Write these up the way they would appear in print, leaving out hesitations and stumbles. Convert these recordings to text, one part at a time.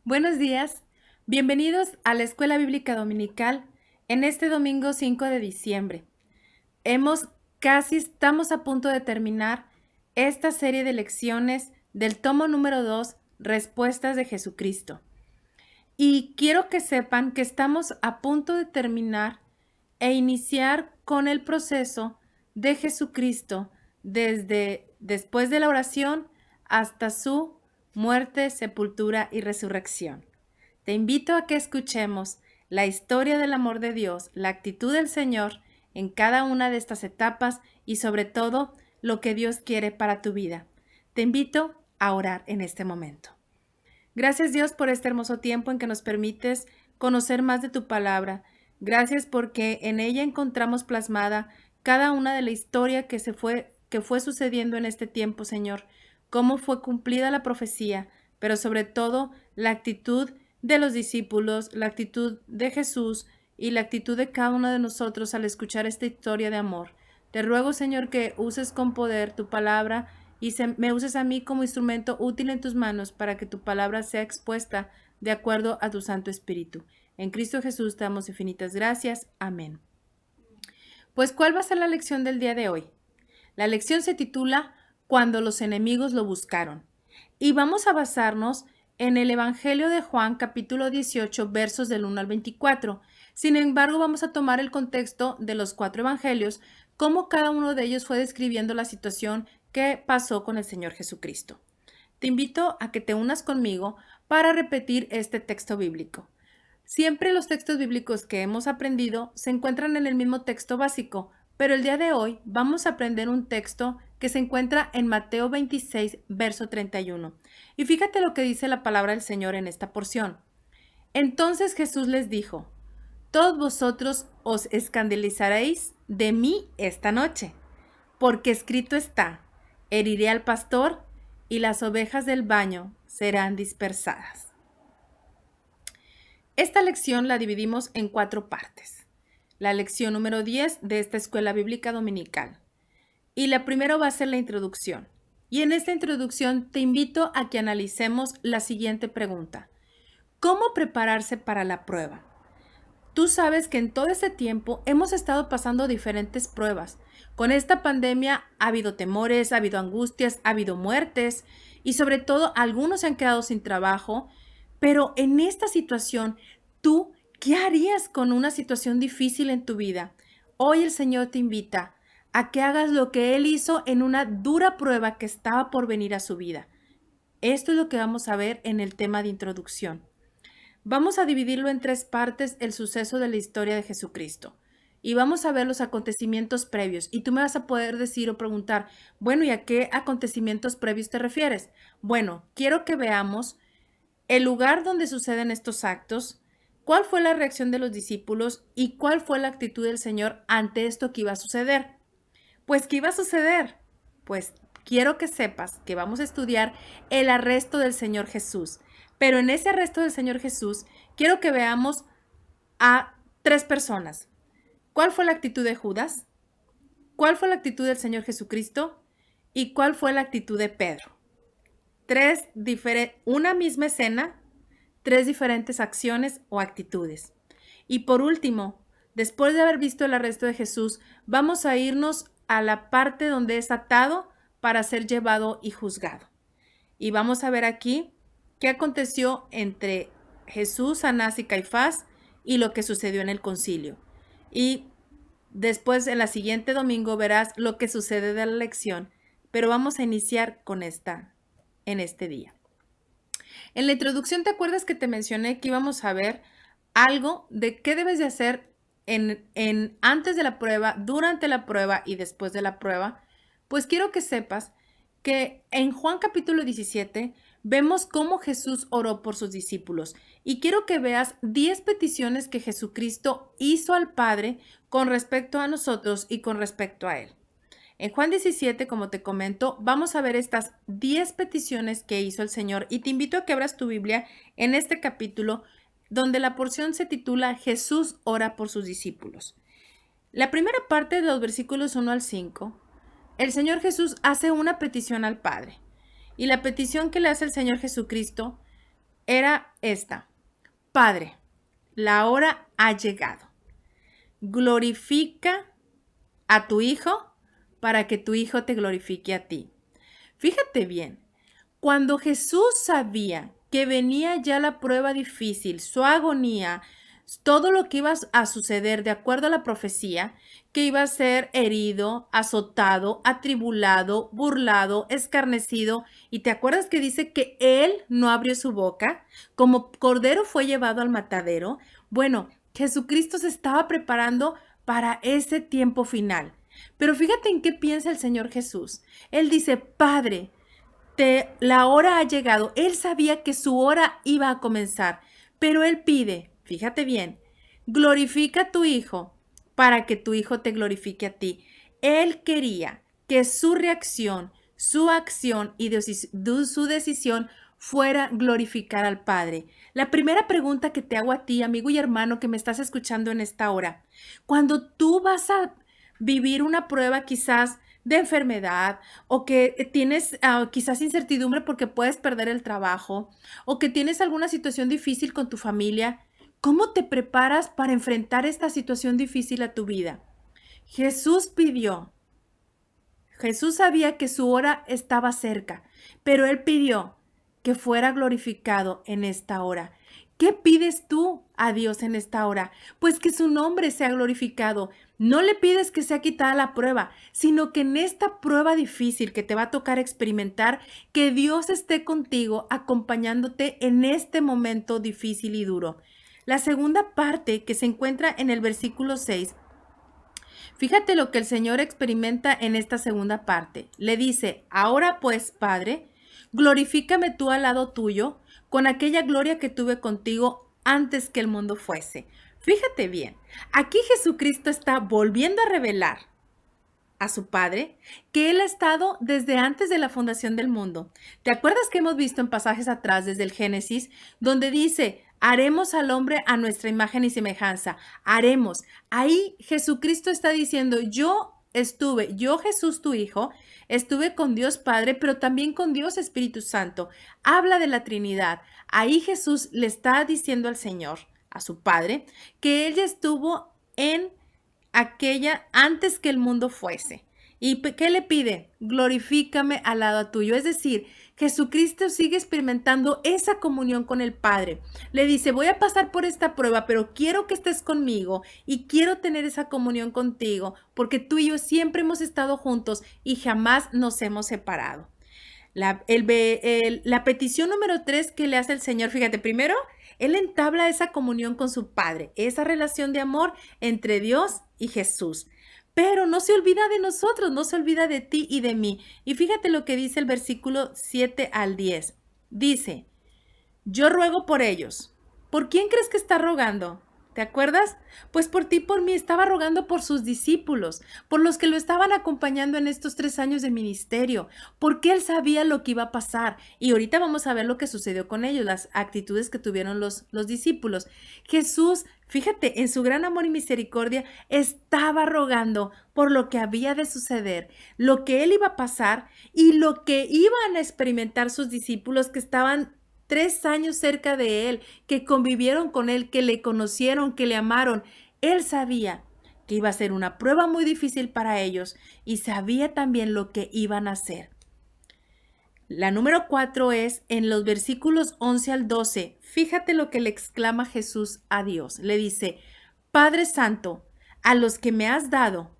Buenos días, bienvenidos a la Escuela Bíblica Dominical en este domingo 5 de diciembre. Estamos a punto de terminar esta serie de lecciones del tomo número 2, Respuestas de Jesucristo. Y quiero que sepan que estamos a punto de terminar e iniciar con el proceso de Jesucristo desde después de la oración hasta su muerte, sepultura y resurrección. Te invito a que escuchemos la historia del amor de Dios, la actitud del Señor en cada una de estas etapas y sobre todo lo que Dios quiere para tu vida. Te invito a orar en este momento. Gracias Dios por este hermoso tiempo en que nos permites conocer más de tu palabra. Gracias porque en ella encontramos plasmada cada una de la historia que fue sucediendo en este tiempo, Señor. Cómo fue cumplida la profecía, pero sobre todo la actitud de los discípulos, la actitud de Jesús y la actitud de cada uno de nosotros al escuchar esta historia de amor. Te ruego, Señor, que uses con poder tu palabra y me uses a mí como instrumento útil en tus manos para que tu palabra sea expuesta de acuerdo a tu Santo Espíritu. En Cristo Jesús te damos infinitas gracias. Amén. Pues, ¿cuál va a ser la lección del día de hoy? La lección se titula Cuando los enemigos lo buscaron. Y vamos a basarnos en el Evangelio de Juan, capítulo 18, versos del 1 al 24. Sin embargo, vamos a tomar el contexto de los 4 evangelios, cómo cada uno de ellos fue describiendo la situación que pasó con el Señor Jesucristo. Te invito a que te unas conmigo para repetir este texto bíblico. Siempre los textos bíblicos que hemos aprendido se encuentran en el mismo texto básico, pero el día de hoy vamos a aprender un texto que se encuentra en Mateo 26, verso 31. Y fíjate lo que dice la palabra del Señor en esta porción. Entonces Jesús les dijo: todos vosotros os escandalizaréis de mí esta noche, porque escrito está: heriré al pastor y las ovejas del baño serán dispersadas. Esta lección la dividimos en 4 partes. La lección número 10 de esta escuela bíblica dominical. Y la primera va a ser la introducción. Y en esta introducción te invito a que analicemos la siguiente pregunta. ¿Cómo prepararse para la prueba? Tú sabes que en todo este tiempo hemos estado pasando diferentes pruebas. Con esta pandemia ha habido temores, ha habido angustias, ha habido muertes y sobre todo algunos se han quedado sin trabajo. Pero en esta situación, ¿tú qué harías con una situación difícil en tu vida? Hoy el Señor te invita a que hagas lo que Él hizo en una dura prueba que estaba por venir a su vida. Esto es lo que vamos a ver en el tema de introducción. Vamos a dividirlo en 3 partes, el suceso de la historia de Jesucristo. Y vamos a ver los acontecimientos previos. Y tú me vas a poder decir o preguntar, bueno, ¿y a qué acontecimientos previos te refieres? Bueno, quiero que veamos el lugar donde suceden estos actos, cuál fue la reacción de los discípulos y cuál fue la actitud del Señor ante esto que iba a suceder. Pues, ¿qué iba a suceder? Pues quiero que sepas que vamos a estudiar el arresto del Señor Jesús. Pero en ese arresto del Señor Jesús, quiero que veamos a 3 personas. ¿Cuál fue la actitud de Judas? ¿Cuál fue la actitud del Señor Jesucristo? ¿Y cuál fue la actitud de Pedro? Una misma escena, 3 diferentes acciones o actitudes. Y por último, después de haber visto el arresto de Jesús, vamos a irnos a la parte donde es atado para ser llevado y juzgado. Y vamos a ver aquí qué aconteció entre Jesús, Anás y Caifás y lo que sucedió en el concilio. Y después, en la siguiente domingo, verás lo que sucede de la lección, pero vamos a iniciar con en este día. En la introducción, ¿te acuerdas que te mencioné que íbamos a ver algo de qué debes de hacer antes de la prueba, durante la prueba y después de la prueba? Pues quiero que sepas que en Juan capítulo 17 vemos cómo Jesús oró por sus discípulos y quiero que veas 10 peticiones que Jesucristo hizo al Padre con respecto a nosotros y con respecto a Él. En Juan 17, como te comento, vamos a ver estas 10 peticiones que hizo el Señor y te invito a que abras tu Biblia en este capítulo donde la porción se titula Jesús ora por sus discípulos. La primera parte de los versículos 1 al 5, el Señor Jesús hace una petición al Padre y la petición que le hace el Señor Jesucristo era esta: Padre, la hora ha llegado. Glorifica a tu Hijo para que tu Hijo te glorifique a ti. Fíjate bien, cuando Jesús sabía que venía ya la prueba difícil, su agonía, todo lo que iba a suceder de acuerdo a la profecía, que iba a ser herido, azotado, atribulado, burlado, escarnecido, y te acuerdas que dice que él no abrió su boca, como cordero fue llevado al matadero. Bueno, Jesucristo se estaba preparando para ese tiempo final. Pero fíjate en qué piensa el Señor Jesús. Él dice: Padre, la hora ha llegado. Él sabía que su hora iba a comenzar, pero él pide, fíjate bien, glorifica a tu Hijo para que tu Hijo te glorifique a ti. Él quería que su reacción, su acción y su decisión fuera glorificar al Padre. La primera pregunta que te hago a ti, amigo y hermano que me estás escuchando en esta hora: cuando tú vas a vivir una prueba quizás de enfermedad, o que tienes quizás incertidumbre porque puedes perder el trabajo, o que tienes alguna situación difícil con tu familia, ¿cómo te preparas para enfrentar esta situación difícil a tu vida? Jesús pidió, Jesús sabía que su hora estaba cerca, pero él pidió que fuera glorificado en esta hora. ¿Qué pides tú a Dios en esta hora? Pues que su nombre sea glorificado. No le pides que sea quitada la prueba, sino que en esta prueba difícil que te va a tocar experimentar, que Dios esté contigo, acompañándote en este momento difícil y duro. La segunda parte, que se encuentra en el versículo 6, fíjate lo que el Señor experimenta en esta segunda parte. Le dice: ahora pues, Padre, glorifícame tú al lado tuyo con aquella gloria que tuve contigo antes que el mundo fuese. Fíjate bien, aquí Jesucristo está volviendo a revelar a su Padre que Él ha estado desde antes de la fundación del mundo. ¿Te acuerdas que hemos visto en pasajes atrás, desde el Génesis, donde dice: haremos al hombre a nuestra imagen y semejanza? Haremos. Ahí Jesucristo está diciendo: yo Jesús tu Hijo, estuve con Dios Padre, pero también con Dios Espíritu Santo. Habla de la Trinidad. Ahí Jesús le está diciendo al Señor, a su Padre, que Él ya estuvo en aquella antes que el mundo fuese. ¿Y qué le pide? Glorifícame al lado tuyo. Es decir, Jesucristo sigue experimentando esa comunión con el Padre. Le dice: voy a pasar por esta prueba, pero quiero que estés conmigo y quiero tener esa comunión contigo, porque tú y yo siempre hemos estado juntos y jamás nos hemos separado. La petición número 3 que le hace el Señor, fíjate, primero, Él entabla esa comunión con su Padre, esa relación de amor entre Dios y Jesús. Pero no se olvida de nosotros, no se olvida de ti y de mí. Y fíjate lo que dice el versículo 7 al 10. Dice: yo ruego por ellos. ¿Por quién crees que está rogando? ¿Te acuerdas? Pues por ti, por mí, estaba rogando por sus discípulos, por los que lo estaban acompañando en estos 3 años de ministerio, porque él sabía lo que iba a pasar. Y ahorita vamos a ver lo que sucedió con ellos, las actitudes que tuvieron los discípulos. Jesús, fíjate, en su gran amor y misericordia, estaba rogando por lo que había de suceder, lo que él iba a pasar y lo que iban a experimentar sus discípulos que estaban 3 años cerca de él, que convivieron con él, que le conocieron, que le amaron. Él sabía que iba a ser una prueba muy difícil para ellos y sabía también lo que iban a hacer. La número 4 es en los versículos 11 al 12. Fíjate lo que le exclama Jesús a Dios. Le dice: Padre Santo, a los que me has dado,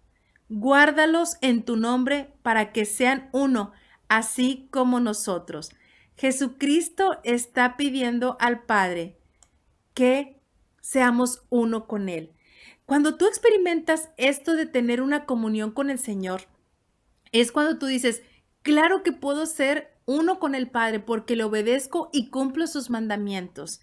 guárdalos en tu nombre para que sean uno, así como nosotros. Jesucristo está pidiendo al Padre que seamos uno con Él. Cuando tú experimentas esto de tener una comunión con el Señor, es cuando tú dices: claro que puedo ser uno con el Padre porque le obedezco y cumplo sus mandamientos.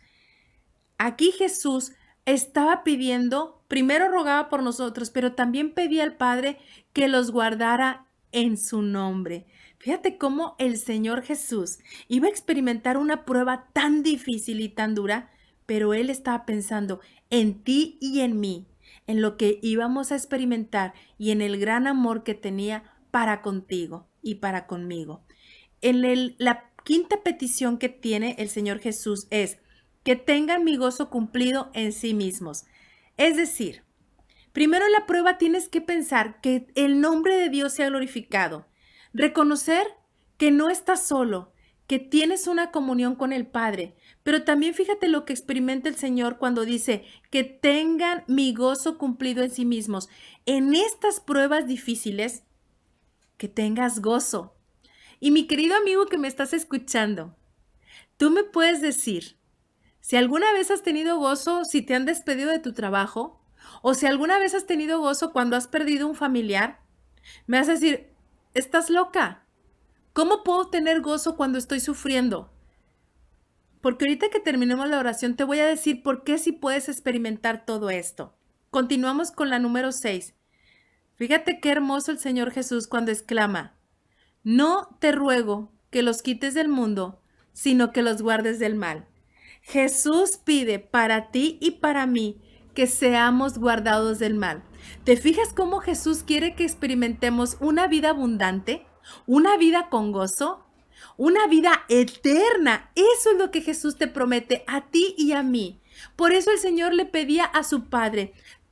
Aquí Jesús estaba pidiendo, primero rogaba por nosotros, pero también pedía al Padre que los guardara en su nombre. Fíjate cómo el Señor Jesús iba a experimentar una prueba tan difícil y tan dura, pero Él estaba pensando en ti y en mí, en lo que íbamos a experimentar y en el gran amor que tenía para contigo y para conmigo. En quinta petición que tiene el Señor Jesús es que tengan mi gozo cumplido en sí mismos. Es decir, primero en la prueba tienes que pensar que el nombre de Dios sea glorificado. Reconocer que no estás solo, que tienes una comunión con el Padre. Pero también fíjate lo que experimenta el Señor cuando dice que tengan mi gozo cumplido en sí mismos. En estas pruebas difíciles, que tengas gozo. Y mi querido amigo que me estás escuchando, tú me puedes decir, si alguna vez has tenido gozo si te han despedido de tu trabajo, o si alguna vez has tenido gozo cuando has perdido un familiar, me vas a decir, estás loca. ¿Cómo puedo tener gozo cuando estoy sufriendo? Porque ahorita que terminemos la oración te voy a decir por qué sí puedes experimentar todo esto. Continuamos con la número 6. Fíjate qué hermoso el Señor Jesús cuando exclama, no te ruego que los quites del mundo, sino que los guardes del mal. Jesús pide para ti y para mí que seamos guardados del mal. ¿Te fijas cómo Jesús quiere que experimentemos una vida abundante, una vida con gozo, una vida eterna? Eso es lo que Jesús te promete a ti y a mí. Por eso el Señor le pedía a su Padre,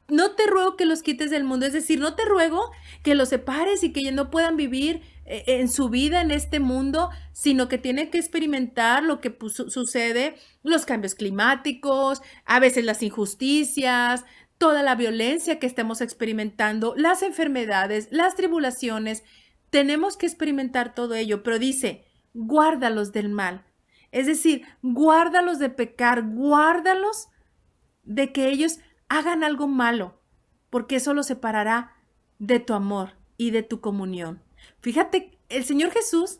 no te ruego que los quites del mundo, es decir, no te ruego que los separes y que ya no puedan vivir en su vida en este mundo, sino que tienen que experimentar lo que sucede, los cambios climáticos, a veces las injusticias, toda la violencia que estamos experimentando, las enfermedades, las tribulaciones. Tenemos que experimentar todo ello, pero dice, guárdalos del mal. Es decir, guárdalos de pecar, guárdalos de que ellos hagan algo malo, porque eso los separará de tu amor y de tu comunión. Fíjate, el Señor Jesús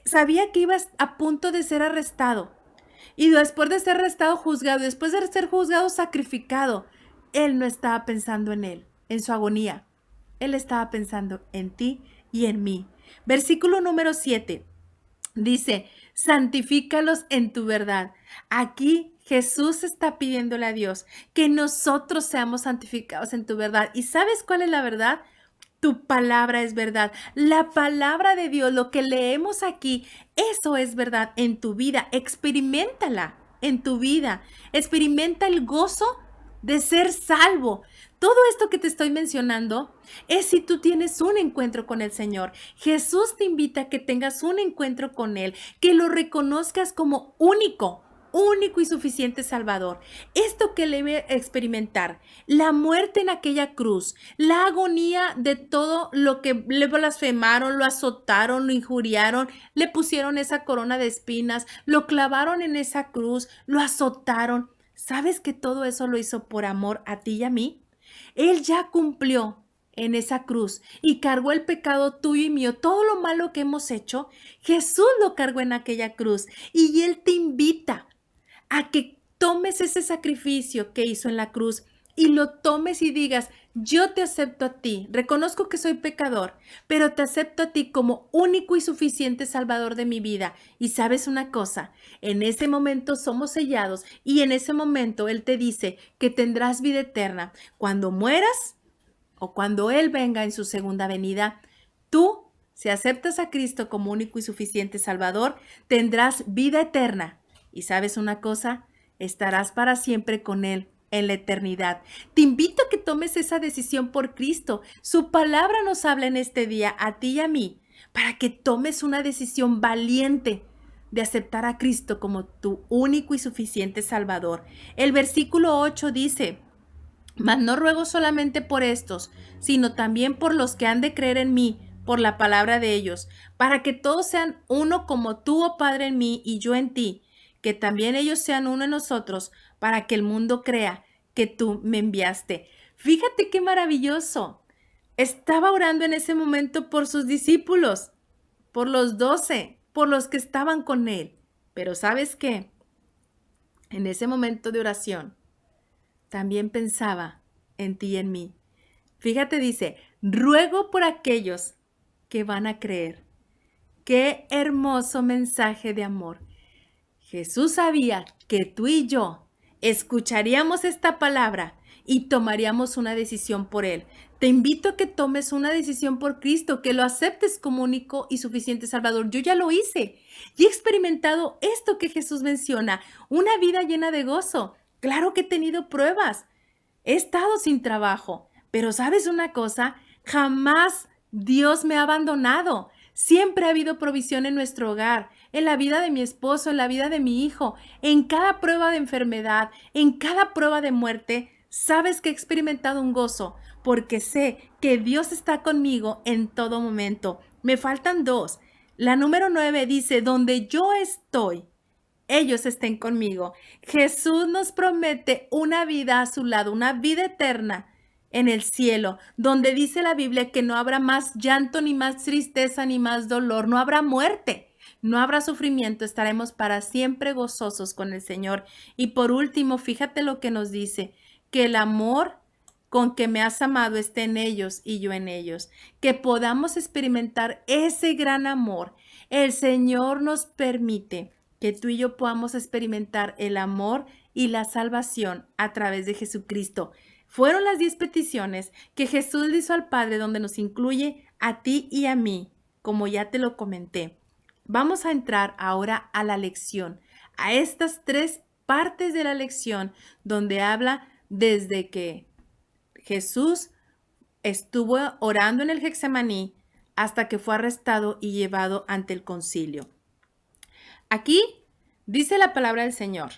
sabía que ibas a punto de ser arrestado y después de ser arrestado, juzgado, después de ser juzgado, sacrificado. Él no estaba pensando en él, en su agonía. Él estaba pensando en ti y en mí. Versículo número 7 dice, santifícalos en tu verdad. Aquí Jesús está pidiéndole a Dios que nosotros seamos santificados en tu verdad. ¿Y sabes cuál es la verdad? Tu palabra es verdad. La palabra de Dios, lo que leemos aquí, eso es verdad en tu vida. Experiméntala en tu vida. Experimenta el gozo de ser salvo. Todo esto que te estoy mencionando es si tú tienes un encuentro con el Señor. Jesús te invita a que tengas un encuentro con Él, que lo reconozcas como único y suficiente Salvador. Esto que le debe experimentar, la muerte en aquella cruz, la agonía de todo lo que le blasfemaron, lo azotaron, lo injuriaron, le pusieron esa corona de espinas, lo clavaron en esa cruz, lo azotaron. ¿Sabes que todo eso lo hizo por amor a ti y a mí? Él ya cumplió en esa cruz y cargó el pecado tuyo y mío. Todo lo malo que hemos hecho, Jesús lo cargó en aquella cruz y Él te invita a que tomes ese sacrificio que hizo en la cruz y lo tomes y digas, yo te acepto a ti, reconozco que soy pecador, pero te acepto a ti como único y suficiente Salvador de mi vida. Y sabes una cosa, en ese momento somos sellados y en ese momento Él te dice que tendrás vida eterna. Cuando mueras o cuando Él venga en su segunda venida, tú, si aceptas a Cristo como único y suficiente Salvador, tendrás vida eterna. Y sabes una cosa, estarás para siempre con Él en la eternidad. Te invito a que tomes esa decisión por Cristo. Su palabra nos habla en este día a ti y a mí para que tomes una decisión valiente de aceptar a Cristo como tu único y suficiente Salvador. El versículo 8 dice, mas no ruego solamente por estos, sino también por los que han de creer en mí, por la palabra de ellos, para que todos sean uno como tú, oh Padre, en mí y yo en ti, que también ellos sean uno en nosotros, para que el mundo crea que tú me enviaste. Fíjate qué maravilloso. Estaba orando en ese momento por sus discípulos, por los 12, por los que estaban con él. Pero ¿sabes qué? En ese momento de oración, también pensaba en ti y en mí. Fíjate, dice, ruego por aquellos que van a creer. Qué hermoso mensaje de amor. Jesús sabía que tú y yo escucharíamos esta palabra y tomaríamos una decisión por Él. Te invito a que tomes una decisión por Cristo, que lo aceptes como único y suficiente Salvador. Yo ya lo hice y he experimentado esto que Jesús menciona, una vida llena de gozo. Claro que he tenido pruebas, he estado sin trabajo, pero ¿sabes una cosa? Jamás Dios me ha abandonado. Siempre ha habido provisión en nuestro hogar, en la vida de mi esposo, en la vida de mi hijo, en cada prueba de enfermedad, en cada prueba de muerte. Sabes que he experimentado un gozo porque sé que Dios está conmigo en todo momento. Me faltan dos. La número 9 dice, donde yo estoy, ellos estén conmigo. Jesús nos promete una vida a su lado, una vida eterna en el cielo, donde dice la Biblia que no habrá más llanto, ni más tristeza, ni más dolor, no habrá muerte, no habrá sufrimiento, estaremos para siempre gozosos con el Señor. Y por último, fíjate lo que nos dice, que el amor con que me has amado esté en ellos y yo en ellos, que podamos experimentar ese gran amor. El Señor nos permite que tú y yo podamos experimentar el amor y la salvación a través de Jesucristo. Fueron las 10 peticiones que Jesús le hizo al Padre, donde nos incluye a ti y a mí, como ya te lo comenté. Vamos a entrar ahora a la lección, a estas 3 partes de la lección, donde habla desde que Jesús estuvo orando en el Getsemaní hasta que fue arrestado y llevado ante el concilio. Aquí dice la palabra del Señor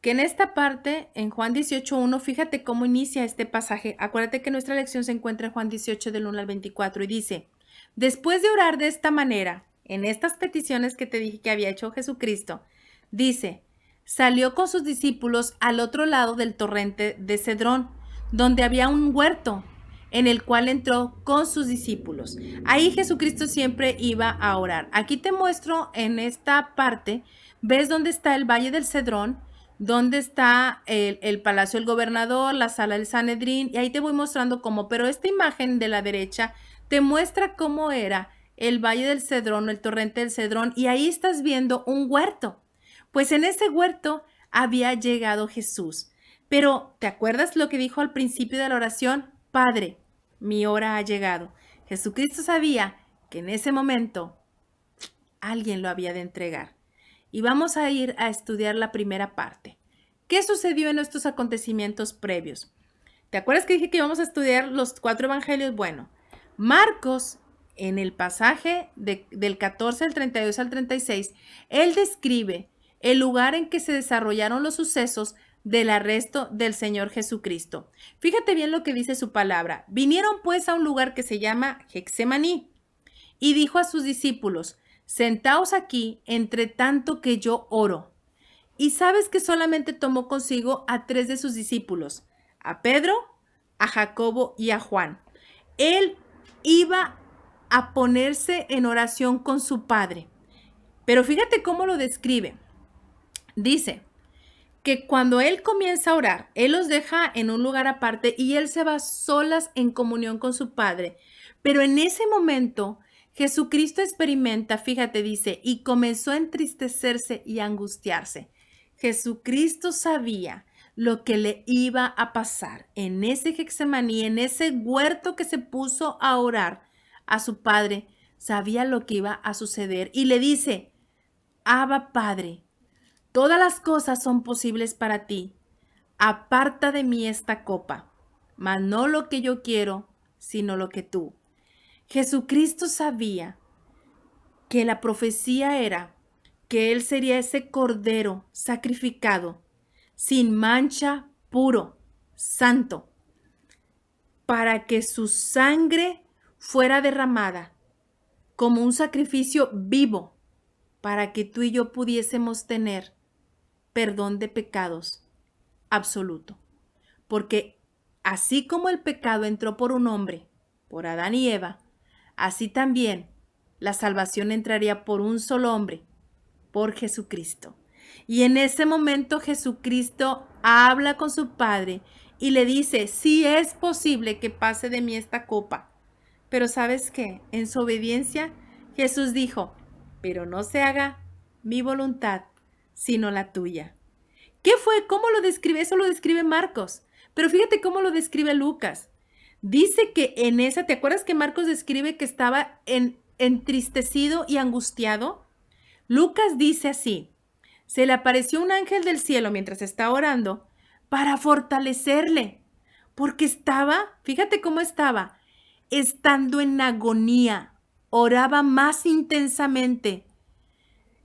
que en esta parte, en Juan 18:1, fíjate cómo inicia este pasaje. Acuérdate que nuestra lección se encuentra en Juan 18 del 1 al 24 y dice, después de orar de esta manera, en estas peticiones que te dije que había hecho Jesucristo, dice, salió con sus discípulos al otro lado del torrente de Cedrón, donde había un huerto, en el cual entró con sus discípulos. Ahí Jesucristo siempre iba a orar. Aquí te muestro en esta parte, ves dónde está el Valle del Cedrón, dónde está el palacio del gobernador, la sala del Sanedrín, y ahí te voy mostrando cómo, pero esta imagen de la derecha te muestra cómo era el Valle del Cedrón, el torrente del Cedrón, y ahí estás viendo un huerto. Pues en ese huerto había llegado Jesús. Pero, ¿te acuerdas lo que dijo al principio de la oración? Padre, mi hora ha llegado. Jesucristo sabía que en ese momento alguien lo había de entregar. Y vamos a ir a estudiar la primera parte. ¿Qué sucedió en estos acontecimientos previos? ¿Te acuerdas que dije que íbamos a estudiar los 4 evangelios? Bueno, Marcos, en el pasaje del 14 al 32 al 36, él describe el lugar en que se desarrollaron los sucesos del arresto del Señor Jesucristo. Fíjate bien lo que dice su palabra. Vinieron pues a un lugar que se llama Getsemaní y dijo a sus discípulos, sentaos aquí entre tanto que yo oro. Y sabes que solamente tomó consigo a 3 de sus discípulos, a Pedro, a Jacobo y a Juan. Él iba a ponerse en oración con su Padre. Pero fíjate cómo lo describe. Dice que cuando él comienza a orar, él los deja en un lugar aparte y él se va solas en comunión con su Padre. Pero en ese momento, Jesucristo experimenta, fíjate, dice, y comenzó a entristecerse y a angustiarse. Jesucristo sabía lo que le iba a pasar en ese Getsemaní, en ese huerto que se puso a orar a su Padre. Sabía lo que iba a suceder y le dice, Abba Padre, todas las cosas son posibles para ti. Aparta de mí esta copa, mas no lo que yo quiero, sino lo que tú. Jesucristo sabía que la profecía era que Él sería ese cordero sacrificado, sin mancha, puro, santo, para que su sangre fuera derramada como un sacrificio vivo, para que tú y yo pudiésemos tener perdón de pecados absoluto. Porque así como el pecado entró por un hombre, por Adán y Eva, así también la salvación entraría por un solo hombre, por Jesucristo. Y en ese momento Jesucristo habla con su Padre y le dice, sí es posible que pase de mí esta copa. Pero ¿sabes qué? En su obediencia, Jesús dijo, pero no se haga mi voluntad, sino la tuya. ¿Qué fue? ¿Cómo lo describe? Eso lo describe Marcos. Pero fíjate cómo lo describe Lucas. Dice que en esa, ¿te acuerdas que Marcos describe que estaba entristecido y angustiado? Lucas dice así: se le apareció un ángel del cielo mientras está orando para fortalecerle, porque estaba, fíjate cómo estaba, estando en agonía, oraba más intensamente.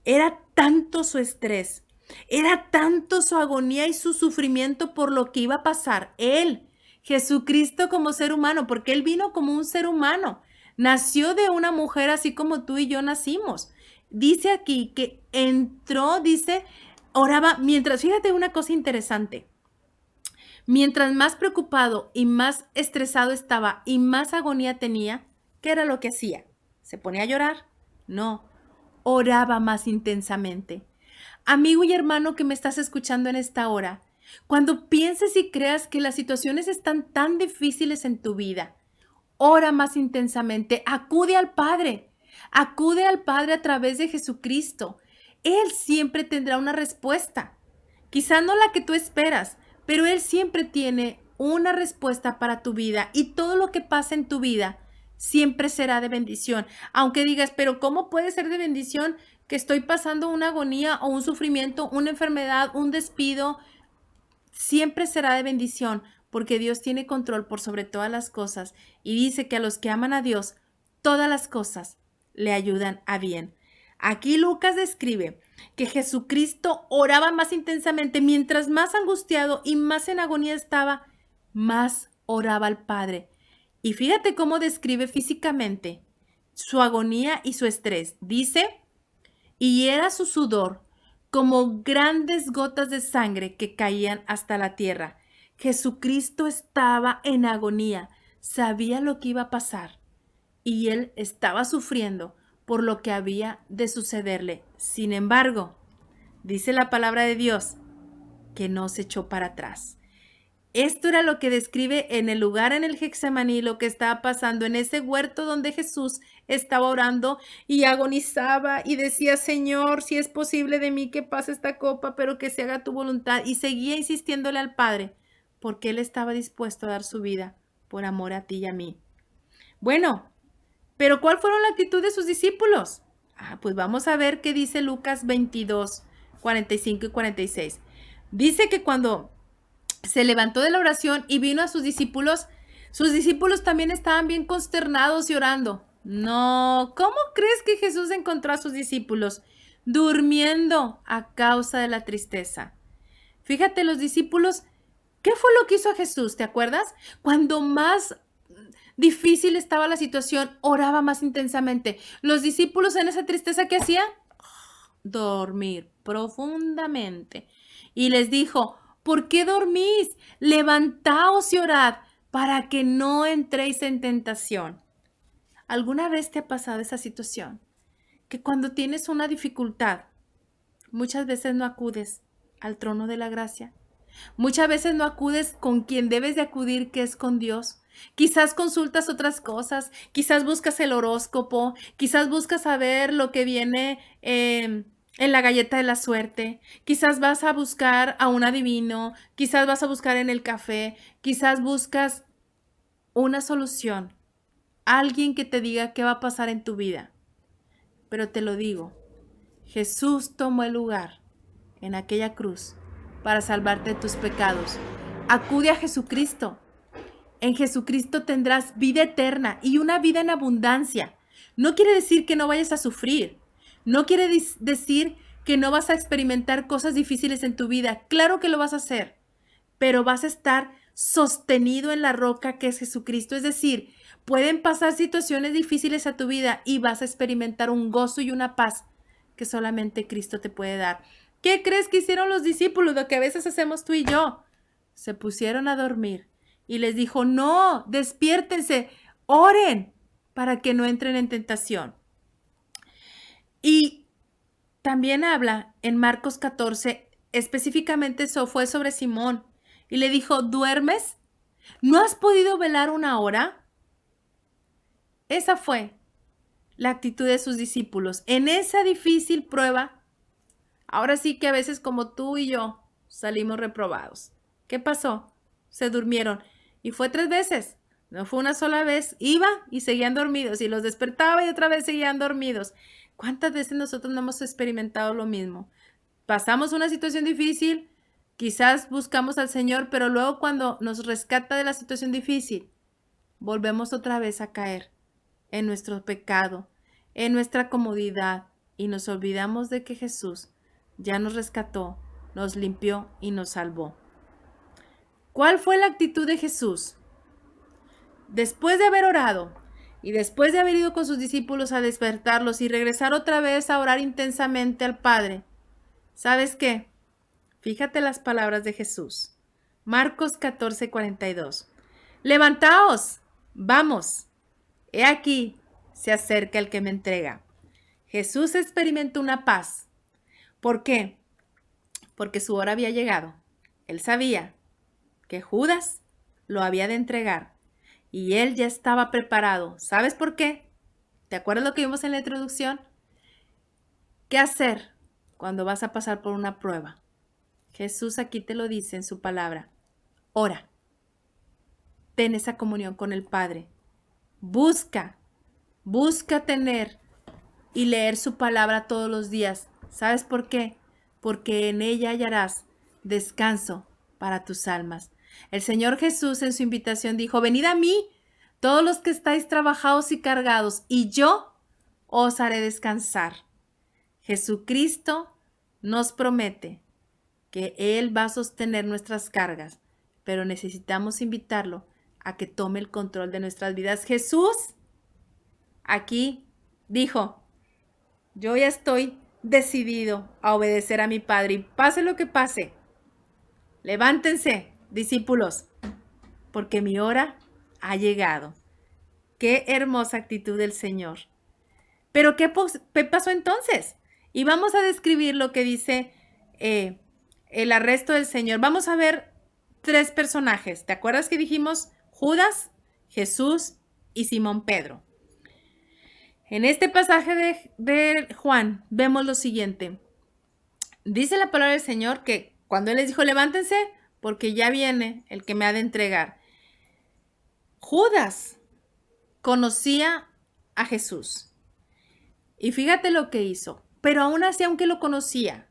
Era tanto su estrés, era tanto su agonía y su sufrimiento por lo que iba a pasar. Él, Jesucristo como ser humano, porque Él vino como un ser humano. Nació de una mujer así como tú y yo nacimos. Dice aquí que entró, dice, oraba mientras, fíjate una cosa interesante. Mientras más preocupado y más estresado estaba y más agonía tenía, ¿qué era lo que hacía? ¿Se ponía a llorar? No, oraba más intensamente. Amigo y hermano que me estás escuchando en esta hora, cuando pienses y creas que las situaciones están tan difíciles en tu vida, ora más intensamente, acude al Padre a través de Jesucristo. Él siempre tendrá una respuesta, quizá no la que tú esperas, pero Él siempre tiene una respuesta para tu vida y todo lo que pasa en tu vida siempre será de bendición. Aunque digas, pero ¿cómo puede ser de bendición que estoy pasando una agonía o un sufrimiento, una enfermedad, un despido? Siempre será de bendición porque Dios tiene control por sobre todas las cosas y dice que a los que aman a Dios, todas las cosas le ayudan a bien. Aquí Lucas describe que Jesucristo oraba más intensamente, mientras más angustiado y más en agonía estaba, más oraba al Padre. Y fíjate cómo describe físicamente su agonía y su estrés. Dice, y era su sudor como grandes gotas de sangre que caían hasta la tierra. Jesucristo estaba en agonía, sabía lo que iba a pasar y él estaba sufriendo por lo que había de sucederle. Sin embargo, dice la palabra de Dios que no se echó para atrás. Esto era lo que describe en el lugar en el Getsemaní, lo que estaba pasando en ese huerto donde Jesús estaba orando y agonizaba y decía, Señor, si es posible de mí que pase esta copa, pero que se haga tu voluntad. Y seguía insistiéndole al Padre, porque Él estaba dispuesto a dar su vida por amor a ti y a mí. Bueno, pero ¿cuál fueron la actitud de sus discípulos? Pues vamos a ver qué dice Lucas 22, 45 y 46. Dice que cuando se levantó de la oración y vino a sus discípulos también estaban bien consternados y orando. No, ¿cómo crees que Jesús encontró a sus discípulos? Durmiendo a causa de la tristeza. Fíjate, los discípulos, ¿qué fue lo que hizo Jesús? ¿Te acuerdas? Cuando más difícil estaba la situación, oraba más intensamente. Los discípulos en esa tristeza, ¿qué hacían? Dormir profundamente. Y les dijo, ¿por qué dormís? Levantaos y orad para que no entréis en tentación. ¿Alguna vez te ha pasado esa situación? Que cuando tienes una dificultad, muchas veces no acudes al trono de la gracia. Muchas veces no acudes con quien debes de acudir, que es con Dios. Quizás consultas otras cosas, quizás buscas el horóscopo, quizás buscas saber lo que viene en la galleta de la suerte, quizás vas a buscar a un adivino, quizás vas a buscar en el café, quizás buscas una solución, alguien que te diga qué va a pasar en tu vida. Pero te lo digo, Jesús tomó el lugar en aquella cruz para salvarte de tus pecados. Acude a Jesucristo. En Jesucristo tendrás vida eterna y una vida en abundancia. No quiere decir que no vayas a sufrir. No quiere decir que no vas a experimentar cosas difíciles en tu vida. Claro que lo vas a hacer, pero vas a estar sostenido en la roca que es Jesucristo. Es decir, pueden pasar situaciones difíciles a tu vida y vas a experimentar un gozo y una paz que solamente Cristo te puede dar. ¿Qué crees que hicieron los discípulos? Lo que a veces hacemos tú y yo. Se pusieron a dormir y les dijo, no, despiértense, oren para que no entren en tentación. Y también habla en Marcos 14, específicamente eso fue sobre Simón. Y le dijo, ¿duermes? ¿No has podido velar una hora? Esa fue la actitud de sus discípulos en esa difícil prueba. Ahora sí que a veces como tú y yo salimos reprobados. ¿Qué pasó? Se durmieron. Y fue 3 veces. No fue una sola vez. Iba y seguían dormidos. Y los despertaba y otra vez seguían dormidos. ¿Cuántas veces nosotros no hemos experimentado lo mismo? Pasamos una situación difícil, quizás buscamos al Señor, pero luego cuando nos rescata de la situación difícil, volvemos otra vez a caer en nuestro pecado, en nuestra comodidad, y nos olvidamos de que Jesús ya nos rescató, nos limpió y nos salvó. ¿Cuál fue la actitud de Jesús? Después de haber orado y después de haber ido con sus discípulos a despertarlos y regresar otra vez a orar intensamente al Padre, ¿sabes qué? Fíjate las palabras de Jesús. Marcos 14:42. Levantaos, vamos. He aquí, se acerca el que me entrega. Jesús experimentó una paz. ¿Por qué? Porque su hora había llegado. Él sabía que Judas lo había de entregar y él ya estaba preparado. ¿Sabes por qué? ¿Te acuerdas lo que vimos en la introducción? ¿Qué hacer cuando vas a pasar por una prueba? Jesús aquí te lo dice en su palabra. Ora. Ten esa comunión con el Padre. Busca tener y leer su palabra todos los días. ¿Sabes por qué? Porque en ella hallarás descanso para tus almas. El Señor Jesús en su invitación dijo, venid a mí, todos los que estáis trabajados y cargados, y yo os haré descansar. Jesucristo nos promete que Él va a sostener nuestras cargas, pero necesitamos invitarlo a que tome el control de nuestras vidas. Jesús aquí dijo, yo ya estoy decidido a obedecer a mi Padre y pase lo que pase. Levántense, discípulos, porque mi hora ha llegado. Qué hermosa actitud del Señor. Pero ¿qué pasó entonces? Y vamos a describir lo que dice el arresto del Señor. Vamos a ver 3 personajes. ¿Te acuerdas que dijimos Judas, Jesús y Simón Pedro? En este pasaje de Juan vemos lo siguiente. Dice la palabra del Señor que cuando Él les dijo levántense porque ya viene el que me ha de entregar. Judas conocía a Jesús. Y fíjate lo que hizo. Pero aún así, aunque lo conocía,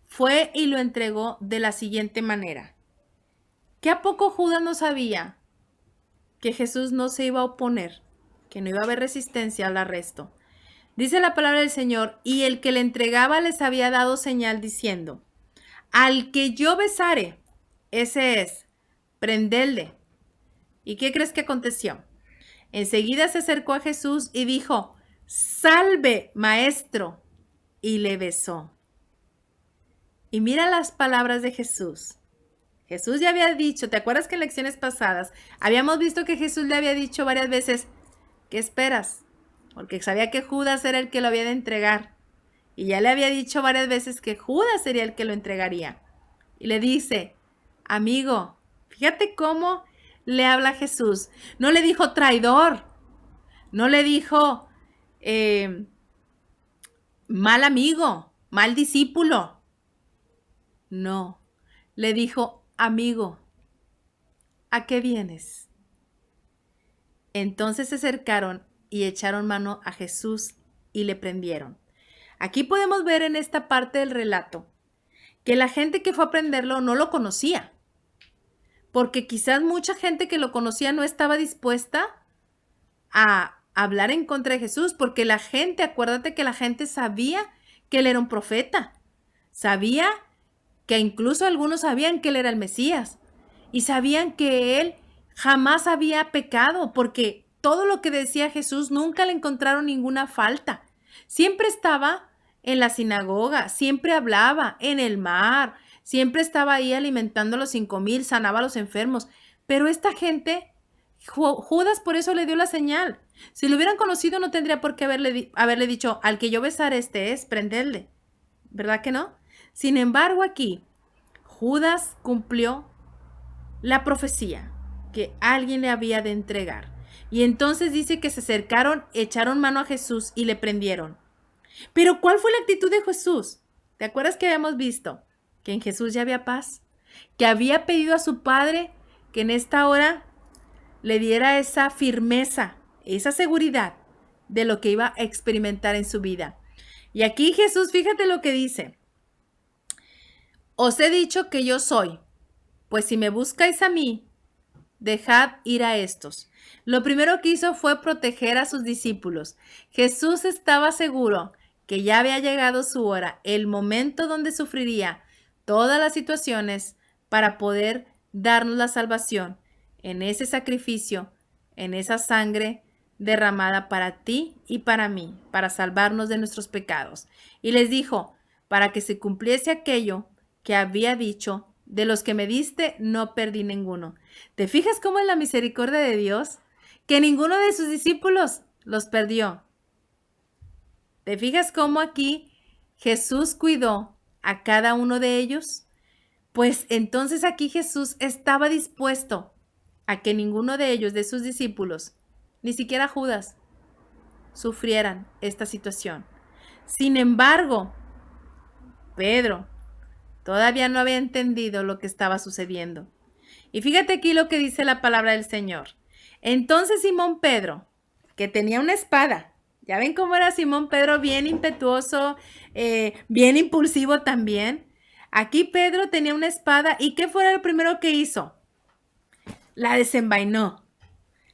fue y lo entregó de la siguiente manera. ¿Qué a poco Judas no sabía que Jesús no se iba a oponer, que no iba a haber resistencia al arresto? Dice la palabra del Señor, y el que le entregaba les había dado señal diciendo, al que yo besare, ese es, prendedle. ¿Y qué crees que aconteció? Enseguida se acercó a Jesús y dijo, salve, maestro, y le besó. Y mira las palabras de Jesús. Jesús ya había dicho, ¿te acuerdas que en lecciones pasadas habíamos visto que Jesús le había dicho varias veces, ¿qué esperas? Porque sabía que Judas era el que lo había de entregar. Y ya le había dicho varias veces que Judas sería el que lo entregaría. Y le dice, amigo, fíjate cómo le habla Jesús. No le dijo traidor, no le dijo mal amigo, mal discípulo. No, le dijo, amigo, ¿a qué vienes? Entonces se acercaron y echaron mano a Jesús y le prendieron. Aquí podemos ver en esta parte del relato que la gente que fue a prenderlo no lo conocía, porque quizás mucha gente que lo conocía no estaba dispuesta a hablar en contra de Jesús, porque la gente, acuérdate que la gente sabía que él era un profeta, sabía que incluso algunos sabían que él era el Mesías y sabían que él jamás había pecado, porque todo lo que decía Jesús nunca le encontraron ninguna falta. Siempre estaba en la sinagoga, siempre hablaba en el mar, siempre estaba ahí alimentando a los 5,000, sanaba a los enfermos. Pero esta gente, Judas por eso le dio la señal. Si lo hubieran conocido no tendría por qué haberle dicho, al que yo besar este es, prenderle. ¿Verdad que no? Sin embargo, aquí Judas cumplió la profecía que alguien le había de entregar. Y entonces dice que se acercaron, echaron mano a Jesús y le prendieron. Pero ¿cuál fue la actitud de Jesús? ¿Te acuerdas que habíamos visto? que en Jesús ya había paz, que había pedido a su Padre que en esta hora le diera esa firmeza, esa seguridad de lo que iba a experimentar en su vida. Y aquí Jesús, fíjate lo que dice. Os he dicho que yo soy, pues si me buscáis a mí, dejad ir a estos. Lo primero que hizo fue proteger a sus discípulos. Jesús estaba seguro que ya había llegado su hora, el momento donde sufriría todas las situaciones para poder darnos la salvación en ese sacrificio, en esa sangre derramada para ti y para mí, para salvarnos de nuestros pecados. Y les dijo, para que se cumpliese aquello que había dicho, de los que me diste, no perdí ninguno. ¿Te fijas cómo es la misericordia de Dios? Que ninguno de sus discípulos los perdió. ¿Te fijas cómo aquí Jesús cuidó a cada uno de ellos? Pues entonces aquí Jesús estaba dispuesto a que ninguno de ellos, de sus discípulos, ni siquiera Judas, sufrieran esta situación. Sin embargo, Pedro todavía no había entendido lo que estaba sucediendo. Y fíjate aquí lo que dice la palabra del Señor. Entonces Simón Pedro, que tenía una espada, ya ven cómo era Simón Pedro, bien impetuoso, bien impulsivo también. Aquí Pedro tenía una espada, ¿y qué fue lo primero que hizo? La desenvainó.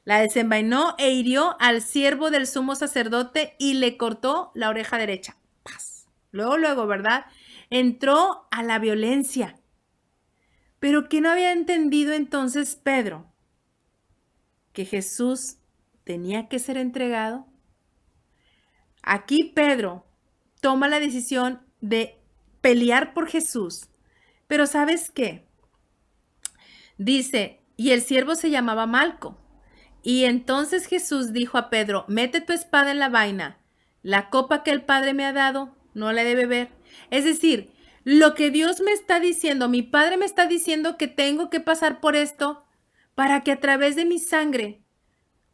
La desenvainó e hirió al siervo del sumo sacerdote y le cortó la oreja derecha. ¡Paz! Luego, ¿verdad? Entró a la violencia. Pero ¿qué no había entendido entonces Pedro? Que Jesús tenía que ser entregado. Aquí Pedro toma la decisión de pelear por Jesús. Pero ¿sabes qué? Dice, y el siervo se llamaba Malco. Y entonces Jesús dijo a Pedro, mete tu espada en la vaina. La copa que el Padre me ha dado, no la he de beber. Es decir, lo que Dios me está diciendo, mi Padre me está diciendo que tengo que pasar por esto para que a través de mi sangre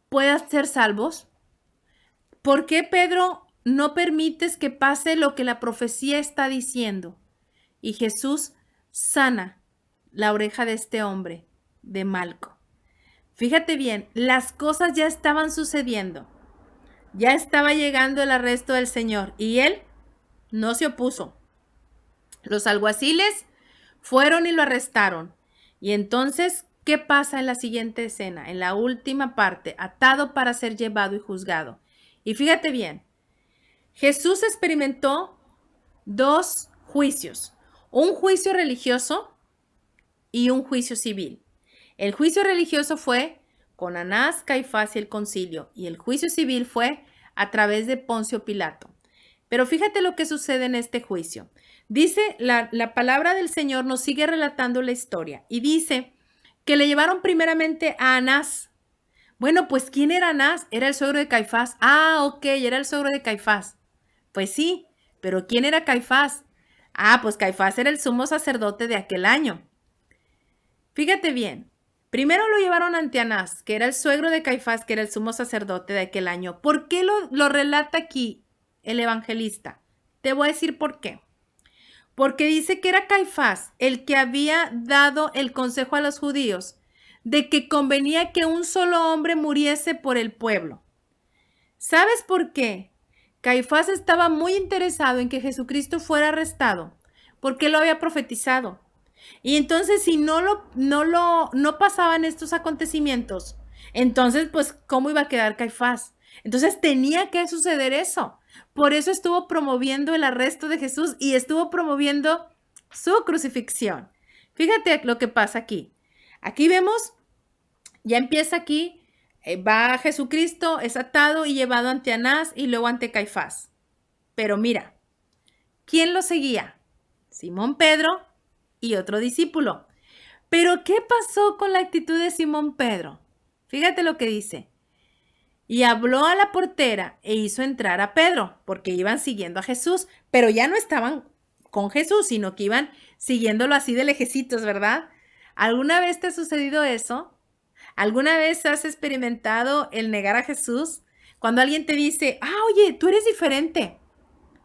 puedas ser salvos. ¿Por qué, Pedro, no permites que pase lo que la profecía está diciendo? Y Jesús sana la oreja de este hombre, de Malco. Fíjate bien, las cosas ya estaban sucediendo. Ya estaba llegando el arresto del Señor y él no se opuso. Los alguaciles fueron y lo arrestaron. Y entonces, ¿qué pasa en la siguiente escena? En la última parte, atado para ser llevado y juzgado. Y fíjate bien, Jesús experimentó dos juicios, un juicio religioso y un juicio civil. El juicio religioso fue con Anás, Caifás y el concilio, y el juicio civil fue a través de Poncio Pilato. Pero fíjate lo que sucede en este juicio. Dice, la palabra del Señor nos sigue relatando la historia y dice que le llevaron primeramente a Anás. Bueno, pues ¿quién era Anás? Era el suegro de Caifás. Ah, ok, era el suegro de Caifás. Pues sí, pero ¿quién era Caifás? Ah, pues Caifás era el sumo sacerdote de aquel año. Fíjate bien, primero lo llevaron ante Anás, que era el suegro de Caifás, que era el sumo sacerdote de aquel año. ¿Por qué lo relata aquí el evangelista? Te voy a decir por qué. Porque dice que era Caifás el que había dado el consejo a los judíos de que convenía que un solo hombre muriese por el pueblo. ¿Sabes por qué? Caifás estaba muy interesado en que Jesucristo fuera arrestado, porque lo había profetizado. Y entonces si no pasaban estos acontecimientos, entonces pues ¿cómo iba a quedar Caifás? Entonces tenía que suceder eso. Por eso estuvo promoviendo el arresto de Jesús y estuvo promoviendo su crucifixión. Fíjate lo que pasa aquí. Aquí vemos, ya empieza aquí, va Jesucristo, es atado y llevado ante Anás y luego ante Caifás. Pero mira, ¿quién lo seguía? Simón Pedro y otro discípulo. Pero ¿qué pasó con la actitud de Simón Pedro? Fíjate lo que dice. Y habló a la portera e hizo entrar a Pedro, porque iban siguiendo a Jesús, pero ya no estaban con Jesús, sino que iban siguiéndolo así de lejecitos, ¿verdad? ¿Alguna vez te ha sucedido eso? ¿Alguna vez has experimentado el negar a Jesús? Cuando alguien te dice, oye, tú eres diferente.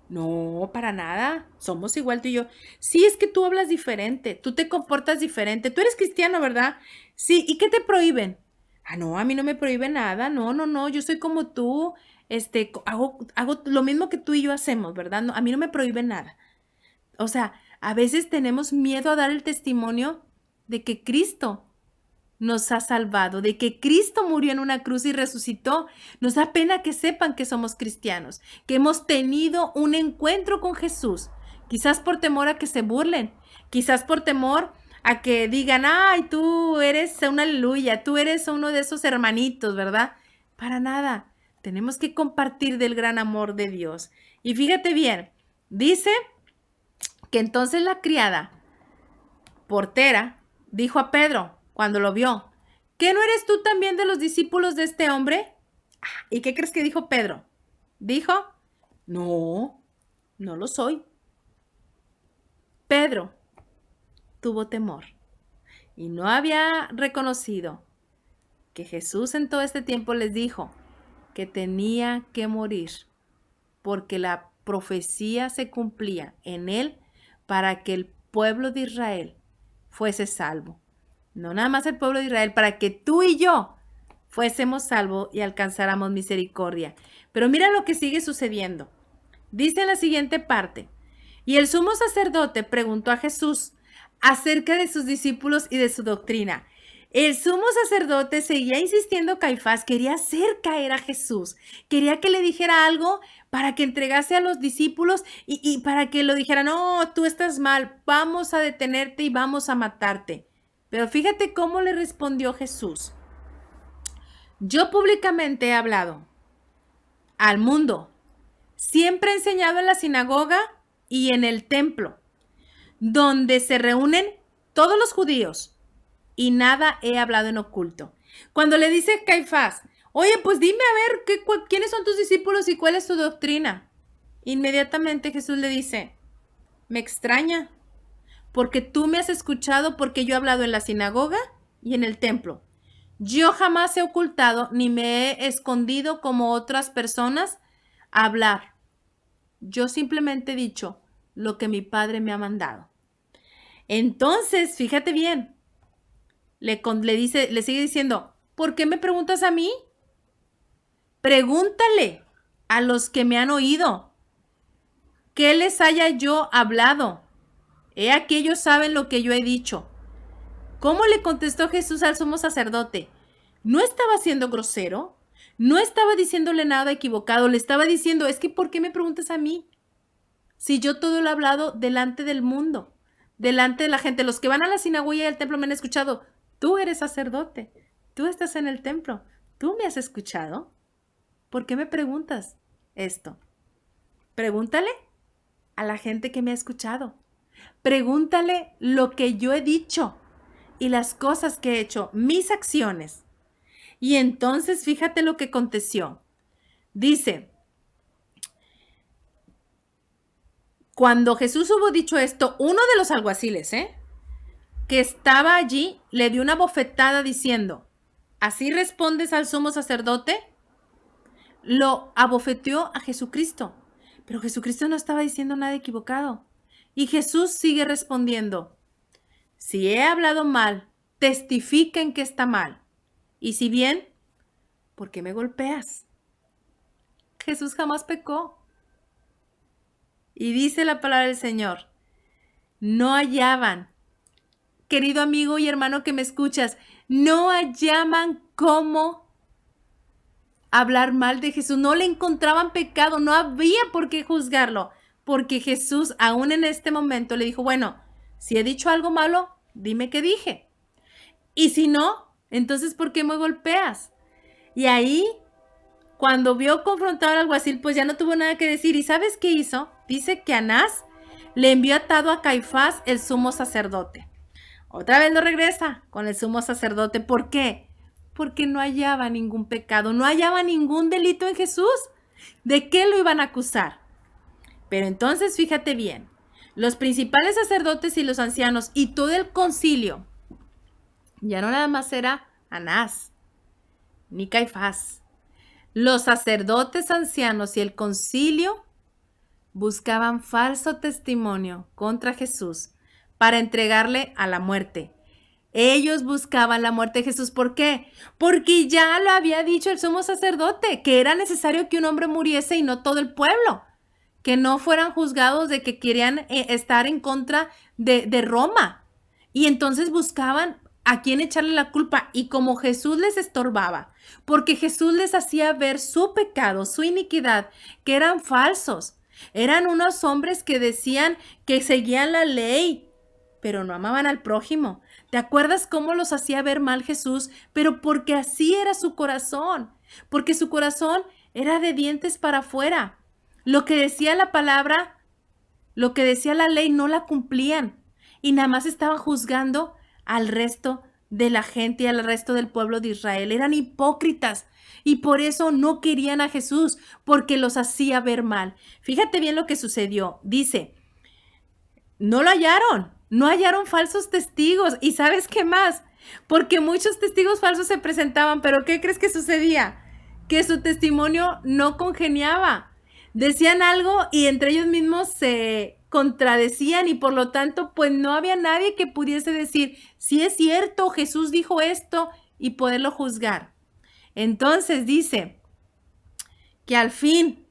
No, para nada. Somos igual tú y yo. Sí, es que tú hablas diferente, tú te comportas diferente. Tú eres cristiano, ¿verdad? Sí, ¿y qué te prohíben? Ah, no, a mí no me prohíbe nada. No, no, no, yo soy como tú. Hago lo mismo que tú y yo hacemos, ¿verdad? No, a mí no me prohíbe nada. O sea, a veces tenemos miedo a dar el testimonio de que Cristo nos ha salvado, de que Cristo murió en una cruz y resucitó. Nos da pena que sepan que somos cristianos, que hemos tenido un encuentro con Jesús, quizás por temor a que se burlen, quizás por temor a que digan, ay, tú eres una aleluya, tú eres uno de esos hermanitos, ¿verdad? Para nada, tenemos que compartir del gran amor de Dios. Y fíjate bien, dice que entonces la criada portera dijo a Pedro cuando lo vio, ¿qué no eres tú también de los discípulos de este hombre? ¿Y qué crees que dijo Pedro? Dijo, no, no lo soy. Pedro tuvo temor y no había reconocido que Jesús en todo este tiempo les dijo que tenía que morir porque la profecía se cumplía en él para que el pueblo de Israel fuese salvo. No nada más el pueblo de Israel, para que tú y yo fuésemos salvos y alcanzáramos misericordia. Pero mira lo que sigue sucediendo. Dice en la siguiente parte, y el sumo sacerdote preguntó a Jesús acerca de sus discípulos y de su doctrina. El sumo sacerdote seguía insistiendo, Caifás quería hacer caer a Jesús, quería que le dijera algo para que entregase a los discípulos y para que lo dijera, no, tú estás mal, vamos a detenerte y vamos a matarte. Pero fíjate cómo le respondió Jesús. Yo públicamente he hablado al mundo, siempre he enseñado en la sinagoga y en el templo, donde se reúnen todos los judíos, y nada he hablado en oculto. Cuando le dice Caifás, oye, pues dime a ver, ¿quiénes son tus discípulos y cuál es tu doctrina? Inmediatamente Jesús le dice, me extraña, porque tú me has escuchado porque yo he hablado en la sinagoga y en el templo. Yo jamás he ocultado ni me he escondido como otras personas a hablar. Yo simplemente he dicho lo que mi padre me ha mandado. Entonces, fíjate bien, le sigue diciendo, ¿por qué me preguntas a mí? Pregúntale a los que me han oído. ¿Qué les haya yo hablado? He aquí ellos saben lo que yo he dicho. ¿Cómo le contestó Jesús al sumo sacerdote? ¿No estaba siendo grosero? ¿No estaba diciéndole nada equivocado? Le estaba diciendo, es que ¿por qué me preguntas a mí? Si yo todo lo he hablado delante del mundo, delante de la gente. Los que van a la sinagoga y al templo me han escuchado. Tú eres sacerdote. Tú estás en el templo. ¿Tú me has escuchado? ¿Por qué me preguntas esto? Pregúntale a la gente que me ha escuchado. Pregúntale lo que yo he dicho y las cosas que he hecho, mis acciones. Y entonces fíjate lo que aconteció. Dice, cuando Jesús hubo dicho esto, uno de los alguaciles, que estaba allí, le dio una bofetada diciendo, ¿así respondes al sumo sacerdote? Lo abofeteó a Jesucristo, pero Jesucristo no estaba diciendo nada equivocado. Y Jesús sigue respondiendo, si he hablado mal, testifiquen que está mal. Y si bien, ¿por qué me golpeas? Jesús jamás pecó. Y dice la palabra del Señor, no hallaban, querido amigo y hermano que me escuchas, no hallaban cómo hablar mal de Jesús, no le encontraban pecado, no había por qué juzgarlo, porque Jesús aún en este momento le dijo, bueno, si he dicho algo malo, dime qué dije. Y si no, entonces ¿por qué me golpeas? Y ahí, cuando vio confrontado al alguacil, pues ya no tuvo nada que decir. ¿Y sabes qué hizo? Dice que Anás le envió atado a Caifás, el sumo sacerdote. Otra vez lo regresa con el sumo sacerdote. ¿Por qué? Porque no hallaba ningún pecado, no hallaba ningún delito en Jesús. ¿De qué lo iban a acusar? Pero entonces fíjate bien, los principales sacerdotes y los ancianos y todo el concilio, ya no nada más era Anás ni Caifás. Los sacerdotes ancianos y el concilio buscaban falso testimonio contra Jesús para entregarle a la muerte. Ellos buscaban la muerte de Jesús. ¿Por qué? Porque ya lo había dicho el sumo sacerdote, que era necesario que un hombre muriese y no todo el pueblo, que no fueran juzgados de que querían estar en contra de Roma. Y entonces buscaban a quién echarle la culpa. Y como Jesús les estorbaba, porque Jesús les hacía ver su pecado, su iniquidad, que eran falsos. Eran unos hombres que decían que seguían la ley, pero no amaban al prójimo. ¿Te acuerdas cómo los hacía ver mal Jesús? Pero porque así era su corazón, porque su corazón era de dientes para afuera. Lo que decía la palabra, lo que decía la ley, no la cumplían y nada más estaban juzgando al resto de la gente y al resto del pueblo de Israel. Eran hipócritas y por eso no querían a Jesús, porque los hacía ver mal. Fíjate bien lo que sucedió. Dice, no lo hallaron, no hallaron falsos testigos. ¿Y sabes qué más? Porque muchos testigos falsos se presentaban, pero ¿qué crees que sucedía? Que su testimonio no congeniaba. Decían algo y entre ellos mismos se contradecían y por lo tanto pues no había nadie que pudiese decir, sí es cierto, Jesús dijo esto y poderlo juzgar. Entonces dice que al fin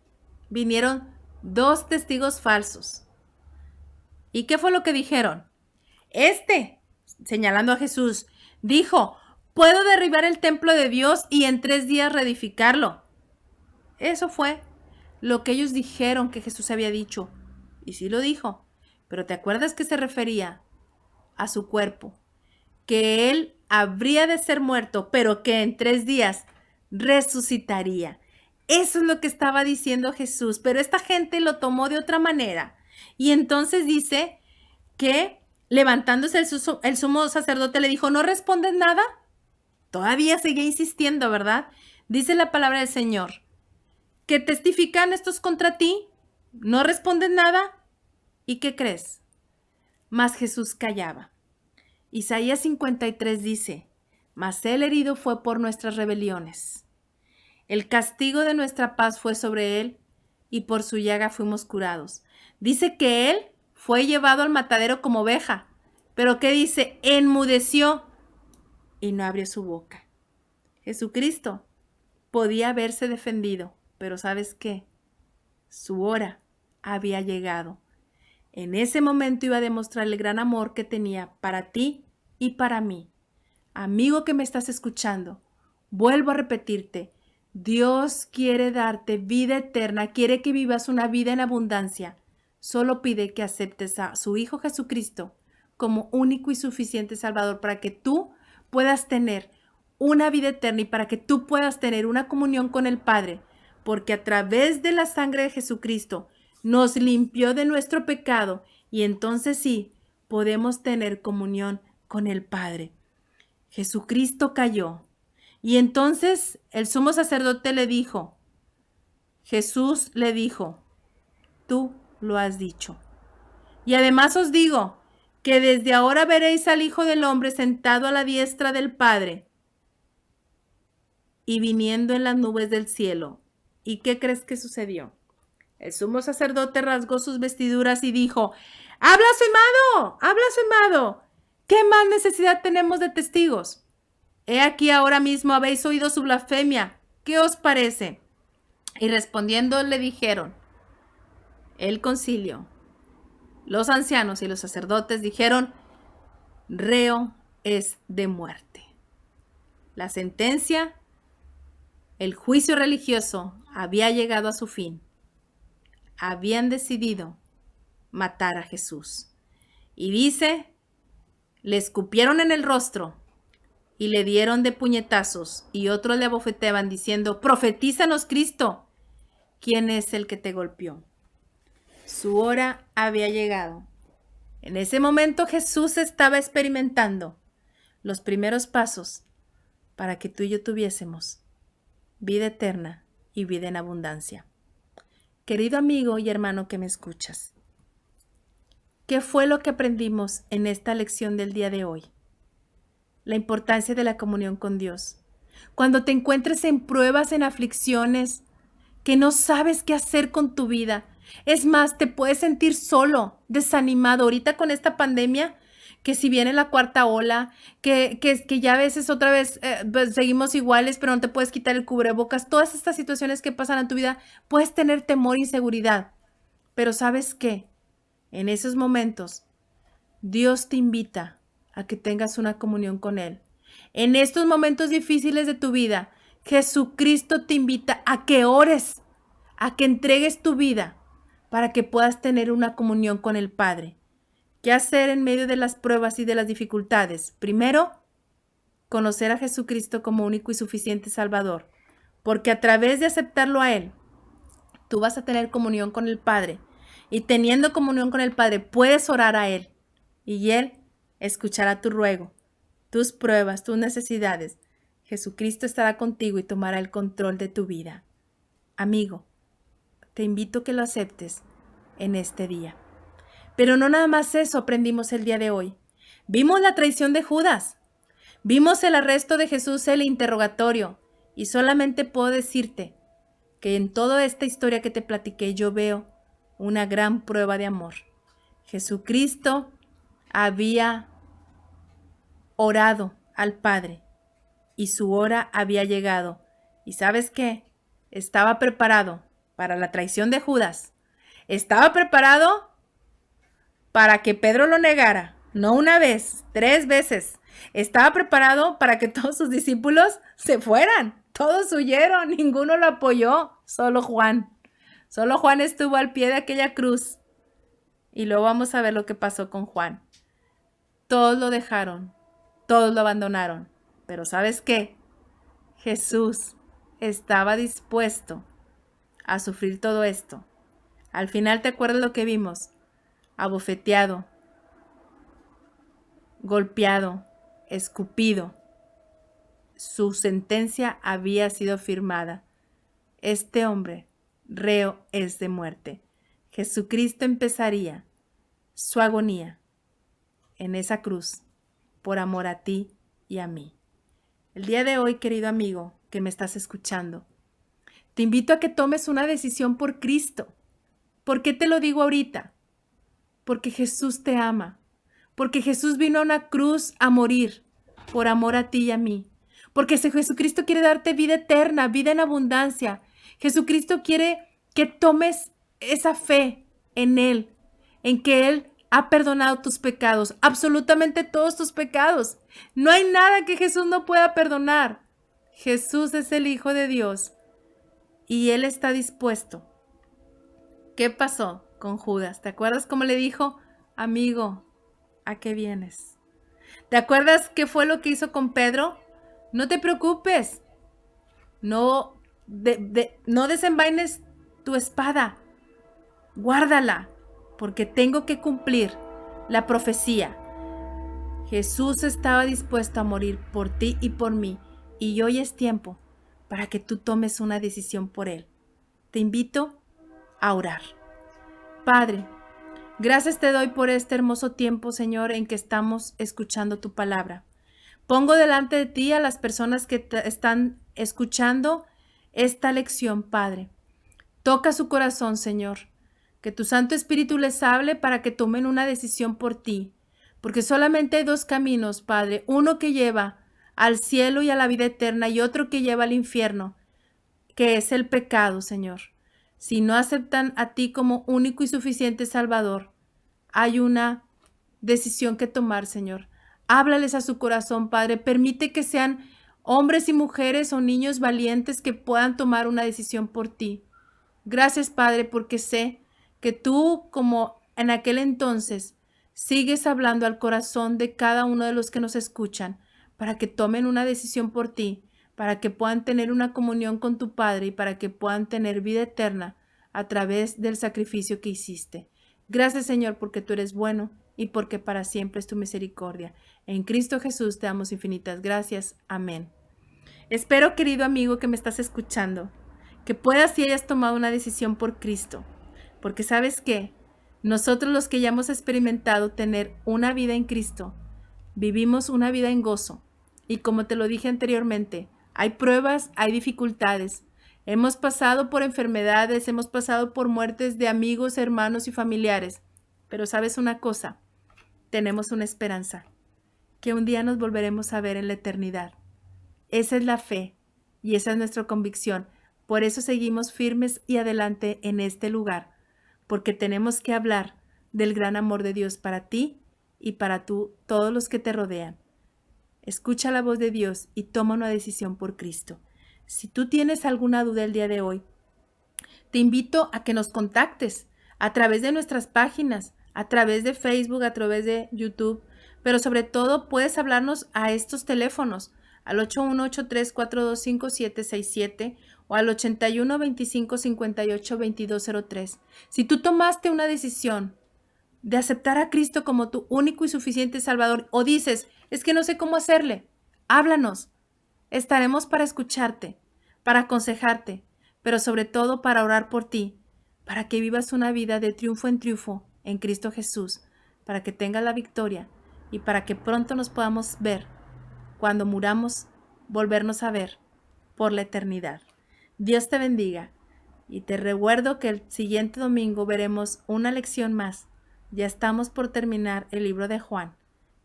vinieron 2 testigos falsos. ¿Y qué fue lo que dijeron? Señalando a Jesús, dijo, puedo derribar el templo de Dios y en 3 días reedificarlo. Eso fue lo que ellos dijeron que Jesús había dicho. Y sí lo dijo. Pero ¿te acuerdas que se refería a su cuerpo? Que él habría de ser muerto, pero que en 3 días resucitaría. Eso es lo que estaba diciendo Jesús. Pero esta gente lo tomó de otra manera. Y entonces dice que levantándose el sumo sacerdote le dijo, ¿no respondes nada? Todavía seguía insistiendo, ¿verdad? Dice la palabra del Señor. ¿Que testifican estos contra ti? ¿No responden nada? ¿Y qué crees? Mas Jesús callaba. Isaías 53 dice, mas el herido fue por nuestras rebeliones. El castigo de nuestra paz fue sobre él, y por su llaga fuimos curados. Dice que él fue llevado al matadero como oveja, pero ¿qué dice? Enmudeció y no abrió su boca. Jesucristo podía haberse defendido, pero ¿sabes qué? Su hora había llegado. En ese momento iba a demostrar el gran amor que tenía para ti y para mí. Amigo que me estás escuchando, vuelvo a repetirte, Dios quiere darte vida eterna, quiere que vivas una vida en abundancia. Solo pide que aceptes a su Hijo Jesucristo como único y suficiente Salvador para que tú puedas tener una vida eterna y para que tú puedas tener una comunión con el Padre, porque a través de la sangre de Jesucristo nos limpió de nuestro pecado y entonces sí podemos tener comunión con el Padre. Jesucristo cayó y entonces el sumo sacerdote le dijo, Jesús le dijo, tú lo has dicho. Y además os digo que desde ahora veréis al Hijo del Hombre sentado a la diestra del Padre y viniendo en las nubes del cielo. ¿Y qué crees que sucedió? El sumo sacerdote rasgó sus vestiduras y dijo, ¡ha blasfemado! ¡Ha blasfemado! ¿Qué más necesidad tenemos de testigos? He aquí ahora mismo habéis oído su blasfemia. ¿Qué os parece? Y respondiendo le dijeron, el concilio, los ancianos y los sacerdotes dijeron, reo es de muerte. La sentencia, el juicio religioso había llegado a su fin. Habían decidido matar a Jesús. Y dice, le escupieron en el rostro y le dieron de puñetazos y otros le abofeteaban diciendo, profetízanos Cristo, ¿quién es el que te golpeó? Su hora había llegado. En ese momento Jesús estaba experimentando los primeros pasos para que tú y yo tuviésemos vida eterna y vida en abundancia. Querido amigo y hermano que me escuchas, ¿qué fue lo que aprendimos en esta lección del día de hoy? La importancia de la comunión con Dios. Cuando te encuentres en pruebas, en aflicciones, que no sabes qué hacer con tu vida, Es más, te puedes sentir solo, desanimado. Ahorita con esta pandemia, que si viene la cuarta ola, que ya a veces otra vez pues seguimos iguales, pero no te puedes quitar el cubrebocas. Todas estas situaciones que pasan en tu vida, puedes tener temor e inseguridad. Pero ¿sabes qué? En esos momentos, Dios te invita a que tengas una comunión con Él. En estos momentos difíciles de tu vida, Jesucristo te invita a que ores, a que entregues tu vida para que puedas tener una comunión con el Padre. ¿Qué hacer en medio de las pruebas y de las dificultades? Primero, conocer a Jesucristo como único y suficiente Salvador, porque a través de aceptarlo a Él, tú vas a tener comunión con el Padre, y teniendo comunión con el Padre, puedes orar a Él, y Él escuchará tu ruego, tus pruebas, tus necesidades. Jesucristo estará contigo y tomará el control de tu vida. Amigo, te invito a que lo aceptes en este día. Pero no nada más eso aprendimos el día de hoy. Vimos la traición de Judas. Vimos el arresto de Jesús, el interrogatorio. Y solamente puedo decirte que en toda esta historia que te platiqué yo veo una gran prueba de amor. Jesucristo había orado al Padre y su hora había llegado. ¿Y sabes qué? Estaba preparado para la traición de Judas. Estaba preparado para que Pedro lo negara, no una vez, 3 veces. Estaba preparado para que todos sus discípulos se fueran. Todos huyeron, ninguno lo apoyó, solo Juan. Solo Juan estuvo al pie de aquella cruz. Y luego vamos a ver lo que pasó con Juan. Todos lo dejaron, todos lo abandonaron. Pero ¿sabes qué? Jesús estaba dispuesto a sufrir todo esto. Al final, ¿te acuerdas lo que vimos? Abofeteado, golpeado, escupido. Su sentencia había sido firmada. Este hombre, reo es de muerte. Jesucristo empezaría su agonía en esa cruz por amor a ti y a mí. El día de hoy, querido amigo que me estás escuchando, te invito a que tomes una decisión por Cristo. ¿Por qué te lo digo ahorita? Porque Jesús te ama, porque Jesús vino a una cruz a morir por amor a ti y a mí, porque Jesucristo quiere darte vida eterna, vida en abundancia. Jesucristo quiere que tomes esa fe en Él, en que Él ha perdonado tus pecados, absolutamente todos tus pecados. No hay nada que Jesús no pueda perdonar. Jesús es el Hijo de Dios y Él está dispuesto. ¿Qué pasó con Judas? ¿Te acuerdas cómo le dijo? Amigo, ¿a qué vienes? ¿Te acuerdas qué fue lo que hizo con Pedro? No te preocupes. No desenvaines tu espada. Guárdala, porque tengo que cumplir la profecía. Jesús estaba dispuesto a morir por ti y por mí, y hoy es tiempo para que tú tomes una decisión por Él. Te invito a orar. Padre, gracias te doy por este hermoso tiempo, Señor, en que estamos escuchando tu palabra. Pongo delante de ti a las personas que están escuchando esta lección, Padre. Toca su corazón, Señor. Que tu Santo Espíritu les hable para que tomen una decisión por ti. Porque solamente hay 2 caminos, Padre. Uno que lleva al cielo y a la vida eterna y otro que lleva al infierno, que es el pecado, Señor. Si no aceptan a ti como único y suficiente Salvador, hay una decisión que tomar, Señor. Háblales a su corazón, Padre. Permite que sean hombres y mujeres o niños valientes que puedan tomar una decisión por ti. Gracias, Padre, porque sé que tú, como en aquel entonces, sigues hablando al corazón de cada uno de los que nos escuchan para que tomen una decisión por ti, para que puedan tener una comunión con tu Padre y para que puedan tener vida eterna a través del sacrificio que hiciste. Gracias, Señor, porque tú eres bueno y porque para siempre es tu misericordia. En Cristo Jesús te damos infinitas gracias. Amén. Espero, querido amigo que me estás escuchando, que puedas y hayas tomado una decisión por Cristo. Porque ¿sabes qué? Nosotros los que ya hemos experimentado tener una vida en Cristo, vivimos una vida en gozo. Y como te lo dije anteriormente, hay pruebas, hay dificultades. Hemos pasado por enfermedades, hemos pasado por muertes de amigos, hermanos y familiares. Pero ¿sabes una cosa? Tenemos una esperanza, que un día nos volveremos a ver en la eternidad. Esa es la fe y esa es nuestra convicción. Por eso seguimos firmes y adelante en este lugar, porque tenemos que hablar del gran amor de Dios para ti y para todos los que te rodean. Escucha la voz de Dios y toma una decisión por Cristo. Si tú tienes alguna duda el día de hoy, te invito a que nos contactes a través de nuestras páginas, a través de Facebook, a través de YouTube, pero sobre todo puedes hablarnos a estos teléfonos, al 8183-425-767 o al 8125-582203. Si tú tomaste una decisión de aceptar a Cristo como tu único y suficiente Salvador o dices, es que no sé cómo hacerle, háblanos. Estaremos para escucharte, para aconsejarte, pero sobre todo para orar por ti, para que vivas una vida de triunfo en Cristo Jesús, para que tengas la victoria y para que pronto nos podamos ver, cuando muramos, volvernos a ver por la eternidad. Dios te bendiga y te recuerdo que el siguiente domingo veremos una lección más. Ya estamos por terminar el libro de Juan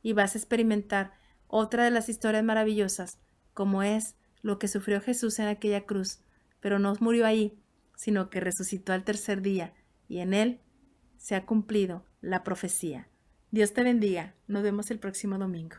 y vas a experimentar otra de las historias maravillosas, como es lo que sufrió Jesús en aquella cruz, pero no murió ahí, sino que resucitó al tercer día, y en él se ha cumplido la profecía. Dios te bendiga. Nos vemos el próximo domingo.